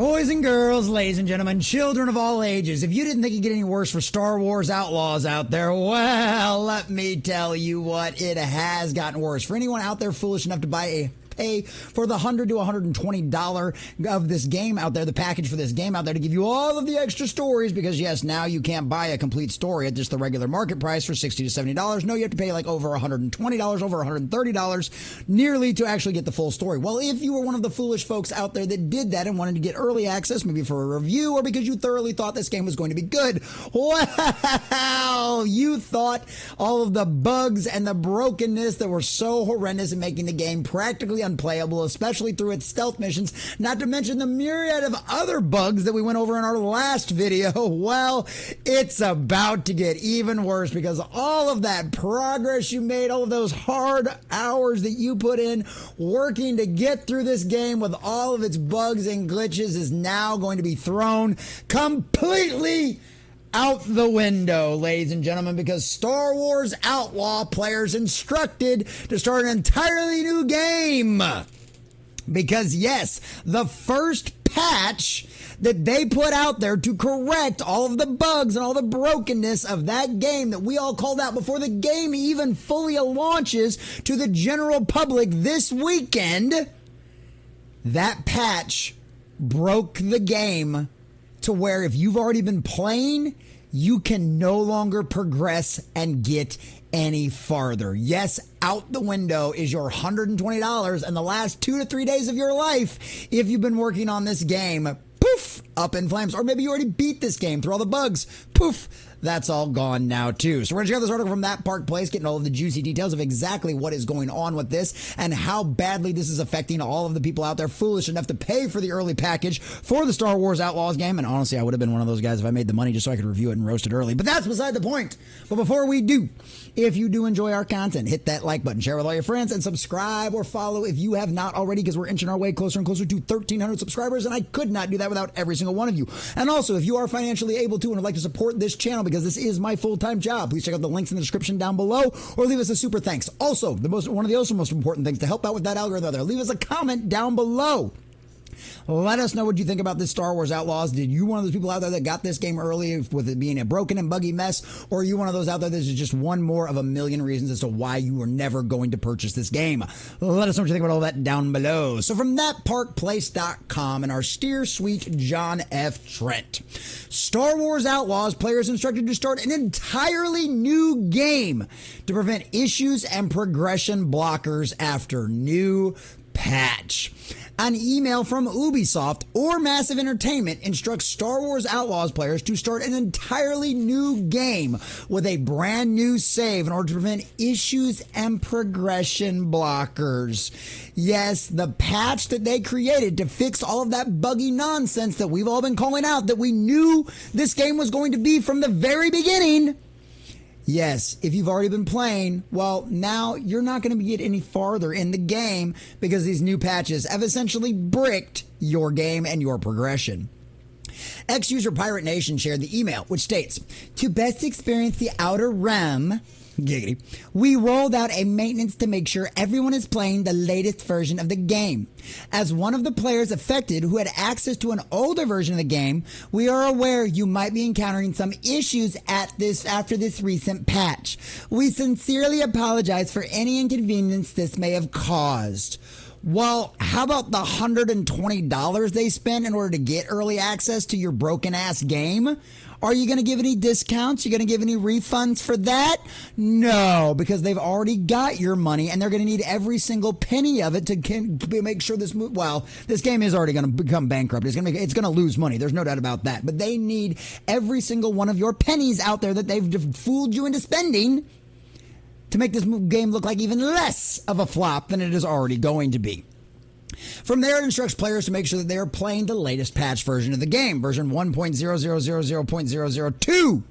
Boys and girls, ladies and gentlemen, children of all ages, if you didn't think it'd get any worse for Star Wars Outlaws out there, well, let me tell you what, it has gotten worse. For anyone out there foolish enough to pay for the $100 to $120 of this game out there, the package for this game out there to give you all of the extra stories, because yes, now you can't buy a complete story at just the regular market price for $60 to $70. No, you have to pay like over $120, over $130 nearly to actually get the full story. Well, if you were one of the foolish folks out there that did that and wanted to get early access, maybe for a review or because you thoroughly thought this game was going to be good, well, you thought all of the bugs and the brokenness that were so horrendous in making the game practically unplayable, especially through its stealth missions, not to mention the myriad of other bugs that we went over in our last video. Well, it's about to get even worse, because all of that progress you made, all of those hard hours that you put in working to get through this game with all of its bugs and glitches is now going to be thrown completely out the window, ladies and gentlemen, because Star Wars Outlaw players instructed to start an entirely new game. Because yes, the first patch that they put out there to correct all of the bugs and all the brokenness of that game that we all called out before the game even fully launches to the general public this weekend, that patch broke the game to where if you've already been playing, you can no longer progress and get any farther. Yes, out the window is your $120 and the last 2 to 3 days of your life if you've been working on this game. Poof, up in flames. Or maybe you already beat this game through all the bugs. Poof, that's all gone now too. So we're going to check out this article from That Park Place, getting all of the juicy details of exactly what is going on with this and how badly this is affecting all of the people out there foolish enough to pay for the early package for the Star Wars Outlaws game. And honestly, I would have been one of those guys if I made the money just so I could review it and roast it early. But that's beside the point. But before we do, if you do enjoy our content, hit that like button, share with all your friends, and subscribe or follow if you have not already, because we're inching our way closer and closer to 1,300 subscribers, and I could not do that without every single one of you. And also, if you are financially able to and would like to support this channel, because this is my full-time job, please check out the links in the description down below, or leave us a super thanks. Also, one of the most important things to help out with that algorithm out there, leave us a comment down below. Let us know what you think about this Star Wars Outlaws. Did you one of those people out there that got this game early with it being a broken and buggy mess? Or are you one of those out there that is just one more of a million reasons as to why you were never going to purchase this game? Let us know what you think about all that down below. So from thatparkplace.com and our steer sweet John F. Trent. Star Wars Outlaws players instructed to start an entirely new game to prevent issues and progression blockers after new patch. An email from Ubisoft or Massive Entertainment instructs Star Wars Outlaws players to start an entirely new game with a brand new save in order to prevent issues and progression blockers. Yes, the patch that they created to fix all of that buggy nonsense that we've all been calling out, that we knew this game was going to be from the very beginning. Yes, if you've already been playing, well, now you're not going to get any farther in the game because these new patches have essentially bricked your game and your progression. Ex-user Pirate Nation shared the email, which states, "To best experience the Outer Rim, giggity, we rolled out a maintenance to make sure everyone is playing the latest version of the game. As one of the players affected who had access to an older version of the game, we are aware you might be encountering some issues after this recent patch. We sincerely apologize for any inconvenience this may have caused." Well, how about the $120 they spent in order to get early access to your broken-ass game? Are you going to give any discounts? You going to give any refunds for that? No, because they've already got your money, and they're going to need every single penny of it to make sure this game is already going to become bankrupt. It's going to lose money. There's no doubt about that. But they need every single one of your pennies out there that they've fooled you into spending to make this game look like even less of a flop than it is already going to be. From there, it instructs players to make sure that they are playing the latest patch version of the game, version 1.0000.002.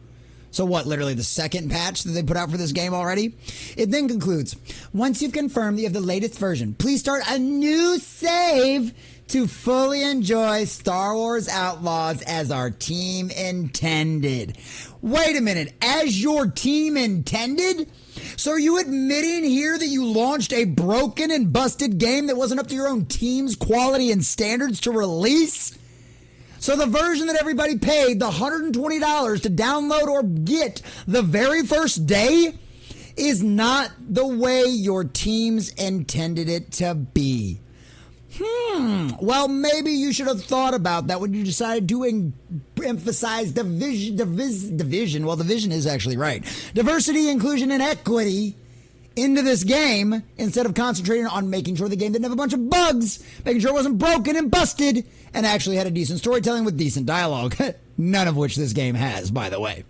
So what, literally the second patch that they put out for this game already? It then concludes, "Once you've confirmed that you have the latest version, please start a new save to fully enjoy Star Wars Outlaws as our team intended." Wait a minute, as your team intended? So are you admitting here that you launched a broken and busted game that wasn't up to your own team's quality and standards to release? So the version that everybody paid the $120 to download or get the very first day is not the way your teams intended it to be. Well, maybe you should have thought about that when you decided to emphasize division. Well, the vision is actually right. Diversity, inclusion, and equity into this game instead of concentrating on making sure the game didn't have a bunch of bugs, making sure it wasn't broken and busted, and actually had a decent storytelling with decent dialogue. None of which this game has, by the way.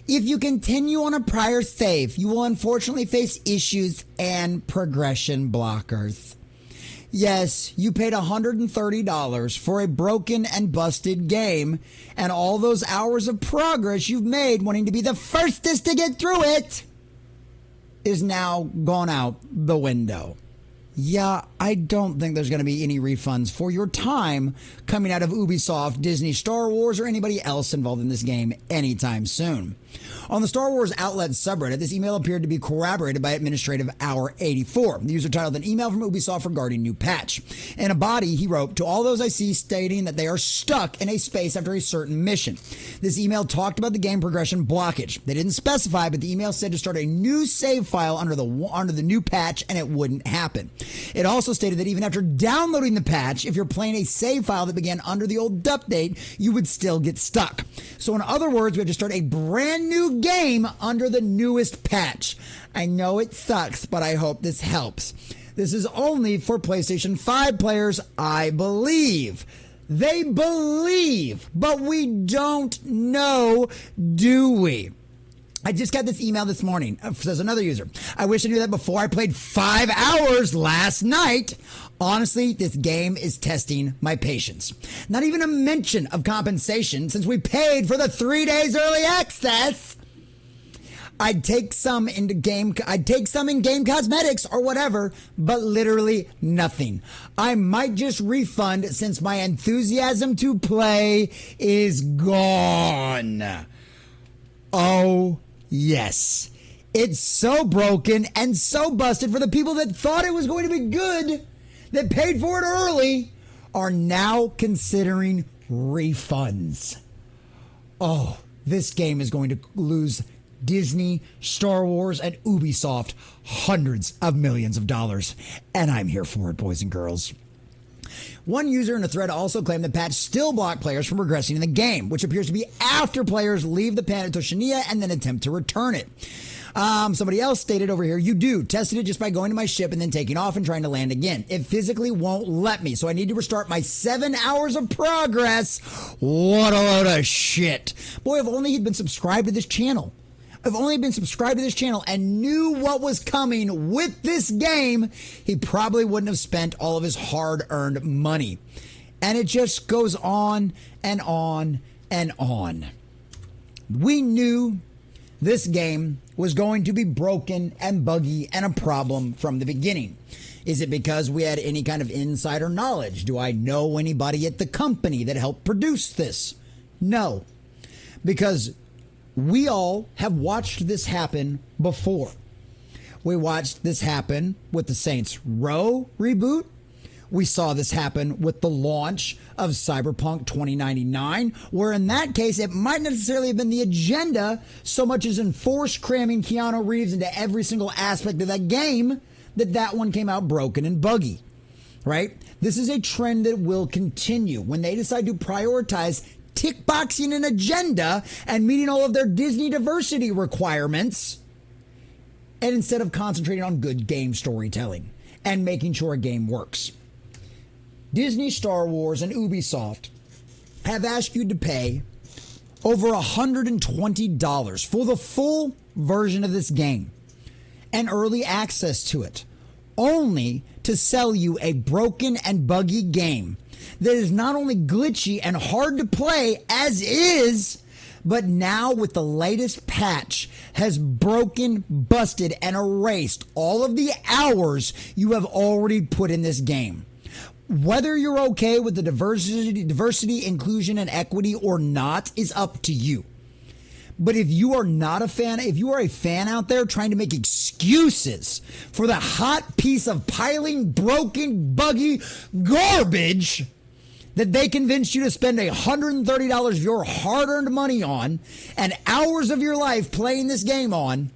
If you continue on a prior save, you will unfortunately face issues and progression blockers. Yes, you paid $130 for a broken and busted game, and all those hours of progress you've made wanting to be the firstest to get through it is now gone out the window. Yeah, I don't think there's going to be any refunds for your time coming out of Ubisoft, Disney, Star Wars, or anybody else involved in this game anytime soon. On the Star Wars Outlaws subreddit, this email appeared to be corroborated by Administrative Hour 84. The user titled an email from Ubisoft regarding new patch. In a body, he wrote, "To all those I see stating that they are stuck in a space after a certain mission." This email talked about the game progression blockage. They didn't specify, but the email said to start a new save file under the new patch, and it wouldn't happen. It also stated that even after downloading the patch, if you're playing a save file that began under the old update, you would still get stuck. So in other words, we have to start a brand new game under the newest patch. I know it sucks, but I hope this helps. This is only for PlayStation 5 players, I believe. They believe, but we don't know, do we? I just got this email this morning, says another user. "I wish I knew that before I played 5 hours last night. Honestly, this game is testing my patience. Not even a mention of compensation since we paid for the 3 days early access. I'd take some in game cosmetics or whatever, but literally nothing. I might just refund since my enthusiasm to play is gone." Oh, yes. It's so broken and so busted for the people that thought it was going to be good, that paid for it early, are now considering refunds. Oh, this game is going to lose Disney, Star Wars, and Ubisoft hundreds of millions of dollars. And I'm here for it, boys and girls. One user in a thread also claimed the patch still blocked players from progressing in the game, which appears to be after players leave the planet Toshinia and then attempt to return it. Somebody else stated over here, "You do. Tested it just by going to my ship and then taking off and trying to land again. It physically won't let me, so I need to restart my 7 hours of progress." What a load of shit. Boy, if only he'd been subscribed to this channel. If only he'd been subscribed to this channel and knew what was coming with this game, he probably wouldn't have spent all of his hard-earned money. And it just goes on and on and on. We knew this game was going to be broken and buggy and a problem from the beginning. Is it because we had any kind of insider knowledge? Do I know anybody at the company that helped produce this? No. Because we all have watched this happen before. We watched this happen with the Saints Row reboot. We saw this happen with the launch of Cyberpunk 2099, where in that case, it might not necessarily have been the agenda so much as enforced cramming Keanu Reeves into every single aspect of that game, that one came out broken and buggy, right? This is a trend that will continue when they decide to prioritize tick boxing an agenda and meeting all of their Disney diversity requirements, and instead of concentrating on good game storytelling and making sure a game works. Disney, Star Wars, and Ubisoft have asked you to pay over $120 for the full version of this game and early access to it, only to sell you a broken and buggy game that is not only glitchy and hard to play as is, but now with the latest patch has broken, busted, and erased all of the hours you have already put in this game. Whether you're okay with the diversity, inclusion, and equity or not is up to you. But if you are not a fan, if you are a fan out there trying to make excuses for the hot piece of piling, broken, buggy garbage that they convinced you to spend $130 of your hard-earned money on and hours of your life playing this game on,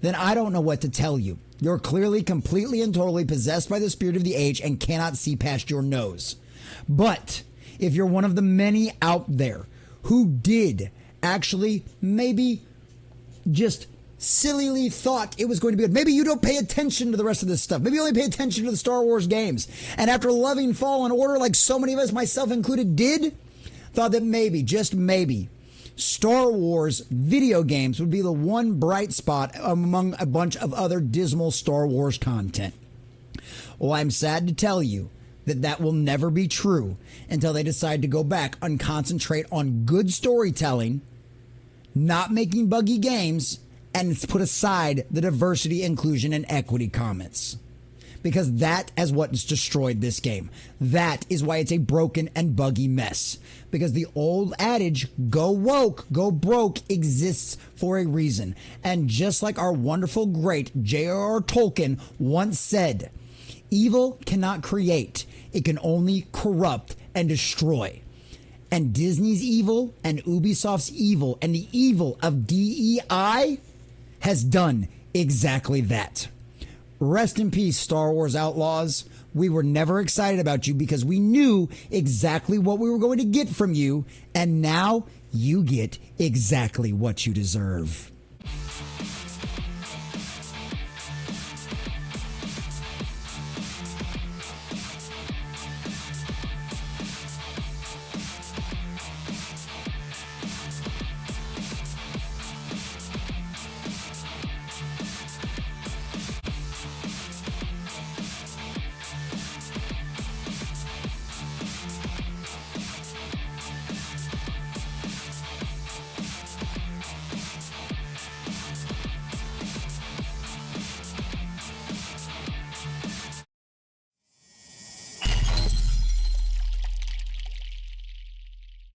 then I don't know what to tell you. You're clearly, completely, and totally possessed by the spirit of the age and cannot see past your nose. But if you're one of the many out there who did actually maybe just sillily thought it was going to be good. Maybe you don't pay attention to the rest of this stuff. Maybe you only pay attention to the Star Wars games. And after loving Fallen Order, like so many of us, myself included, did, thought that maybe, just maybe, Star Wars video games would be the one bright spot among a bunch of other dismal Star Wars content. Well, I'm sad to tell you that that will never be true until they decide to go back and concentrate on good storytelling, not making buggy games, and put aside the diversity, inclusion, and equity comments. Because that is what's destroyed this game. That is why it's a broken and buggy mess. Because the old adage, go woke, go broke, exists for a reason. And just like our wonderful, great J.R.R. Tolkien once said, evil cannot create. It can only corrupt and destroy. And Disney's evil and Ubisoft's evil and the evil of DEI has done exactly that. Rest in peace, Star Wars Outlaws. We were never excited about you because we knew exactly what we were going to get from you, and now you get exactly what you deserve.